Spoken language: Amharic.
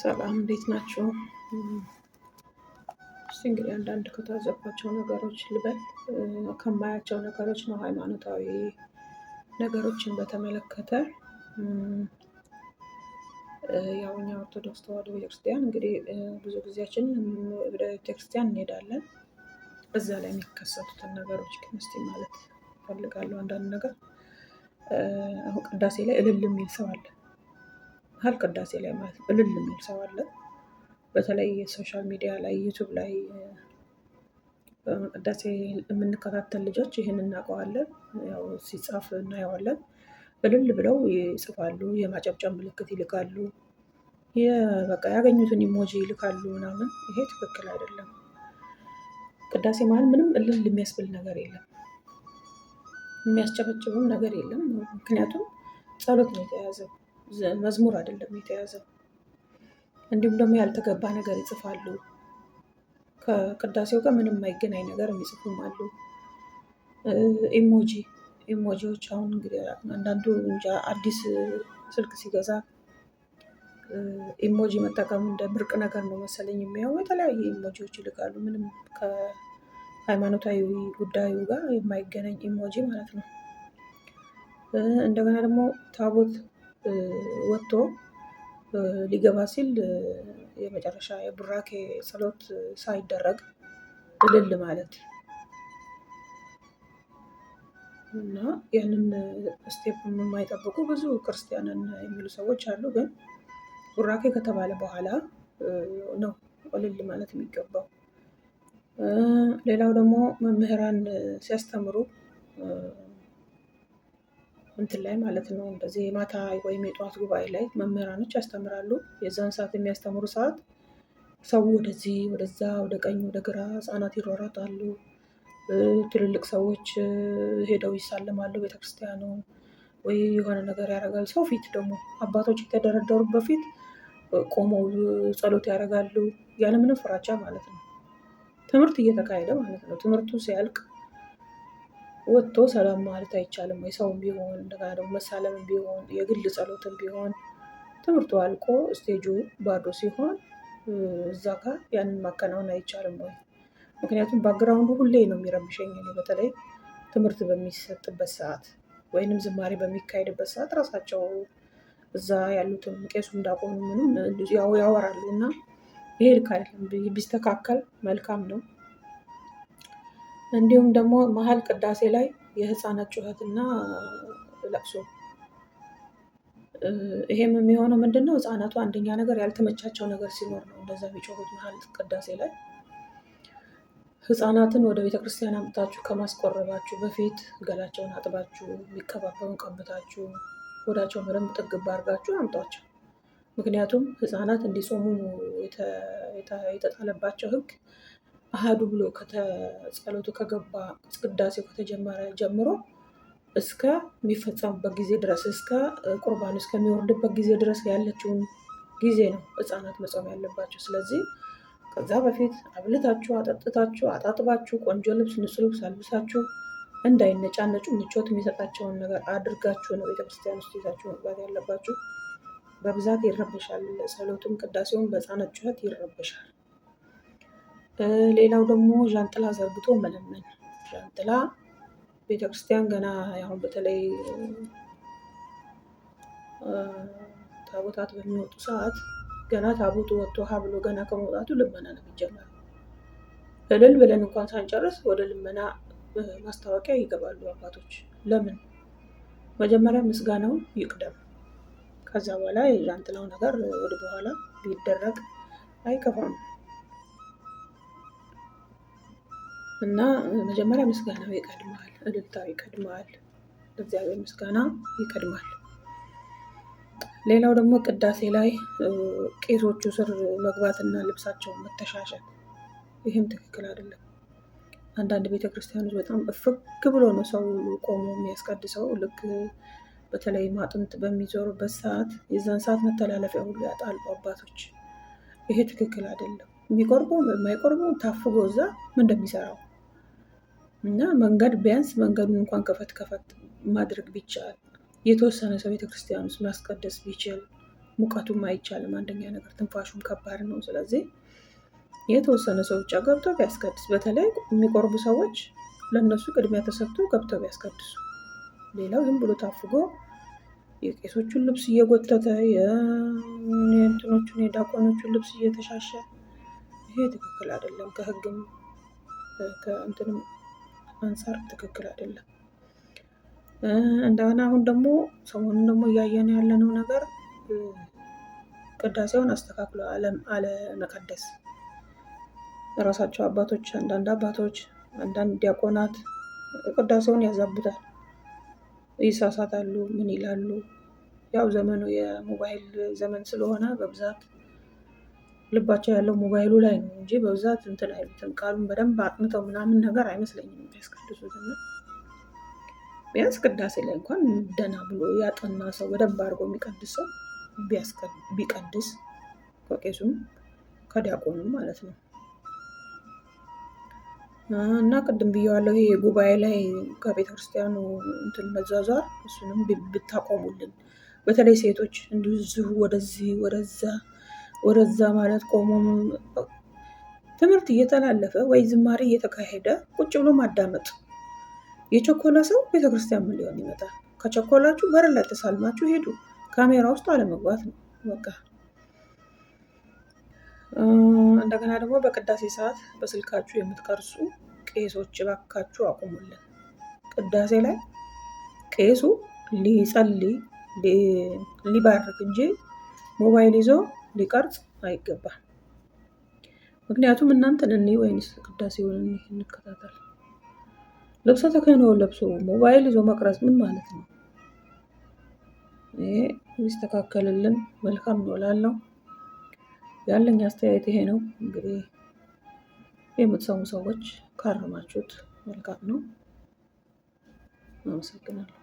ሰላም እንዴት ናችሁ? እስቲ እንግዲህ አንዳንድ ከታዘብኳቸው ነገሮች ልበል። ከማያቸው ነገሮች ነው ሃይማኖታዊ ነገሮችን በተመለከተ። ያው እኛ ኦርቶዶክስ ተዋሕዶ ቤተክርስቲያን እንግዲህ ብዙ ጊዜያችንን ወደ ቤተክርስቲያን እንሄዳለን። እዛ ላይ የሚከሰቱትን ነገሮች ግን እስቲ ማለት እፈልጋለሁ። አንዳንድ ነገር አሁን ቅዳሴ ላይ እልል የሚል ሰው አለ። ቅዳሴ ላይ ማለት ነው እልል የሚል ሰው አለ። በተለይ ሶሻል ሚዲያ ላይ ዩቱብ ላይ ቅዳሴ የምንከታተል ልጆች ይህን እናውቀዋለን። ያው ሲጻፍ እናየዋለን። እልል ብለው ይጽፋሉ፣ የማጨብጨብ ምልክት ይልካሉ፣ በቃ ያገኙትን ኢሞጂ ይልካሉ ምናምን። ይሄ ትክክል አይደለም። ቅዳሴ ማለት ምንም እልል የሚያስብል ነገር የለም። የሚያስጨበጭብም ነገር የለም። ምክንያቱም ጸሎት ነው የተያዘው፣ መዝሙር አይደለም የተያዘው። እንዲሁም ደግሞ ያልተገባ ነገር ይጽፋሉ። ከቅዳሴው ጋር ምንም የማይገናኝ ነገር የሚጽፉም አሉ። ኢሞጂዎች አሁን እንግዲህ አንዳንዱ እንጃ አዲስ ስልክ ሲገዛ ኢሞጂ መጠቀም እንደ ብርቅ ነገር ነው መሰለኝ የሚያየው። የተለያየ ኢሞጂዎች ይልካሉ። ምንም ከሃይማኖታዊ ጉዳዩ ጋር የማይገናኝ ኢሞጂ ማለት ነው። እንደገና ደግሞ ታቦት ወጥቶ ሊገባ ሲል የመጨረሻ የቡራኬ ጸሎት ሳይደረግ እልል ማለት እና ያንን ስቴፕ የማይጠብቁ ብዙ ክርስቲያንን የሚሉ ሰዎች አሉ። ግን ቡራኬ ከተባለ በኋላ ነው እልል ማለት የሚገባው። ሌላው ደግሞ መምህራን ሲያስተምሩ እንትን ላይ ማለት ነው እንደዚህ የማታ ወይም የጠዋት ጉባኤ ላይ መምህራኖች ያስተምራሉ። የዛን ሰዓት የሚያስተምሩ ሰዓት ሰው ወደዚህ ወደዛ፣ ወደ ቀኝ ወደ ግራ፣ ህፃናት ይሯሯጣሉ። ትልልቅ ሰዎች ሄደው ይሳለማሉ ቤተክርስቲያኑ፣ ወይ የሆነ ነገር ያደርጋል። ሰው ፊት ደግሞ አባቶች የተደረደሩበት ፊት ቆመው ጸሎት ያደርጋሉ፣ ያለምንም ፍራቻ ማለት ነው። ትምህርት እየተካሄደ ማለት ነው። ትምህርቱ ሲያልቅ ወጥቶ ሰላም ማለት አይቻልም ወይ? ሰውም ቢሆን እንደገና ደግሞ መሳለምም ቢሆን የግል ጸሎትም ቢሆን ትምህርቱ አልቆ ስቴጁ ባዶ ሲሆን እዛ ጋር ያንን ማከናወን አይቻልም ወይ? ምክንያቱም ባክግራውንዱ ሁሌ ነው የሚረብሸኝ። እኔ በተለይ ትምህርት በሚሰጥበት ሰዓት ወይንም ዝማሬ በሚካሄድበት ሰዓት ራሳቸው እዛ ያሉትም ቄሱ እንዳቆሙ ምንም ያወራሉ እና ይሄ ልክ አይደለም። ቢስተካከል መልካም ነው። እንዲሁም ደግሞ መሀል ቅዳሴ ላይ የህፃናት ጩኸትና ለቅሶ፣ ይሄም የሚሆነው ምንድነው? ህፃናቱ አንደኛ ነገር ያልተመቻቸው ነገር ሲኖር ነው እንደዛ የሚጮሁት መሀል ቅዳሴ ላይ። ህፃናትን ወደ ቤተክርስቲያን አምጥታችሁ ከማስቆረባችሁ በፊት ገላቸውን አጥባችሁ የሚቀባበውን ቀብታችሁ ሆዳቸውን በደንብ ጥግብ አድርጋችሁ አምጧቸው። ምክንያቱም ህፃናት እንዲጾሙ የተጣለባቸው ህግ አሃዱ ብሎ ጸሎቱ ከገባ ቅዳሴው ከተጀመረ ጀምሮ እስከሚፈጸምበት ጊዜ ድረስ እስከ ቁርባን እስከሚወርድበት ጊዜ ድረስ ያለችውን ጊዜ ነው ህፃናት መጾም ያለባቸው። ስለዚህ ከዛ በፊት አብልታችሁ አጠጥታችሁ አጣጥባችሁ ቆንጆ ልብስ ንጹህ ልብስ አልብሳችሁ እንዳይነጫነጩ ምቾት የሚሰጣቸውን ነገር አድርጋችሁ ነው ቤተክርስቲያን ውስጥ ይዛችሁ መግባት ያለባችሁ። በብዛት ይረበሻል ጸሎቱም ቅዳሴውም በህፃናት ጩኸት ይረበሻል። ሌላው ደግሞ ዣንጥላ ዘርግቶ መለመን። ዣንጥላ ቤተክርስቲያን ገና ያሁን በተለይ ታቦታት በሚወጡ ሰዓት ገና ታቦቱ ወጥቶ ሀ ብሎ ገና ከመውጣቱ ልመና ነው የሚጀመረው። እልል ብለን እንኳን ሳንጨርስ ወደ ልመና ማስታወቂያ ይገባሉ አባቶች። ለምን? መጀመሪያ ምስጋናው ይቅደም። ከዛ በኋላ የዣንጥላው ነገር ወደ በኋላ ቢደረግ አይከፋም። እና መጀመሪያ ምስጋናው ይቀድማል፣ እልልታው ይቀድማል፣ እግዚአብሔር ምስጋና ይቀድማል። ሌላው ደግሞ ቅዳሴ ላይ ቄሶቹ ስር መግባትና ልብሳቸውን መተሻሸት፣ ይህም ትክክል አይደለም። አንዳንድ ቤተክርስቲያኖች በጣም እፍግ ብሎ ነው ሰው ቆሞ የሚያስቀድሰው። ልክ በተለይ ማጥንት በሚዞርበት ሰዓት የዛን ሰዓት መተላለፊያ ሁሉ ያጣሉ አባቶች። ይሄ ትክክል አይደለም። የሚቆርበው የማይቆርበው ታፍጎ እዛ ምን እንደሚሰራው እና መንገድ ቢያንስ መንገዱን እንኳን ከፈት ማድረግ ቢቻል፣ የተወሰነ ሰው ቤተክርስቲያን ውስጥ ማስቀደስ ቢችል ሙቀቱም አይቻልም። አንደኛ ነገር ትንፋሹም ከባድ ነው። ስለዚህ የተወሰነ ሰው ብቻ ገብተው ቢያስቀድስ፣ በተለይ የሚቆርቡ ሰዎች ለእነሱ ቅድሚያ ተሰጥቶ ገብተው ቢያስቀድሱ። ሌላው ዝም ብሎ ታፍጎ የቄሶቹን ልብስ እየጎተተ የእንትኖቹን የዲያቆኖቹን ልብስ እየተሻሸ ይሄ ትክክል አይደለም። ከሕግም ከእንትንም አንጻር ትክክል አይደለም። እንደገና አሁን ደግሞ ሰሞኑን ደግሞ እያየን ያለነው ነገር ቅዳሴውን አስተካክሎ አለመቀደስ። የራሳቸው አባቶች፣ አንዳንድ አባቶች፣ አንዳንድ ዲያቆናት ቅዳሴውን ያዛቡታል፣ ይሳሳታሉ፣ ምን ይላሉ። ያው ዘመኑ የሞባይል ዘመን ስለሆነ በብዛት ልባቸው ያለው ሞባይሉ ላይ ነው እንጂ በብዛት እንትን አይሉትም። ቃሉን በደንብ አጥንተው ምናምን ነገር አይመስለኝም የሚያስቀድሱት። እና ቢያንስ ቅዳሴ ላይ እንኳን ደህና ብሎ ያጠና ሰው በደንብ አድርጎ የሚቀድስ ሰው ቢቀድስ ከቄሱም ከዲያቆኑም ማለት ነው። እና ቅድም ብዬዋለሁ፣ ይሄ ጉባኤ ላይ ከቤተክርስቲያኑ እንትን መዟዟር እሱንም ብታቆሙልን። በተለይ ሴቶች እንዲሁ ወደዚህ ወደዛ ማለት ቆሞ ትምህርት እየተላለፈ ወይ ዝማሬ እየተካሄደ ቁጭ ብሎ ማዳመጥ። የቸኮለ ሰው ቤተክርስቲያን ምን ሊሆን ይመጣል? ከቸኮላችሁ በር ላይ ተሳልማችሁ ሄዱ። ካሜራ ውስጥ አለመግባት ነው በቃ። እንደገና ደግሞ በቅዳሴ ሰዓት በስልካችሁ የምትቀርጹ ቄሶች እባካችሁ አቁሙልን። ቅዳሴ ላይ ቄሱ ሊጸልይ ሊባርክ እንጂ ሞባይል ይዞ ሊቀርጽ አይገባም። ምክንያቱም እናንተን እኔ ወይንስ ቅዳሴውን እንከታተል? ልብሰ ተክህኖውን ለብሶ ሞባይል ይዞ መቅረጽ ምን ማለት ነው? ይሄ ይስተካከልልን መልካም ነው እላለሁ። ያለኝ አስተያየት ይሄ ነው። እንግዲህ የምትሰሙ ሰዎች ካረማችሁት መልካም ነው። አመሰግናለሁ።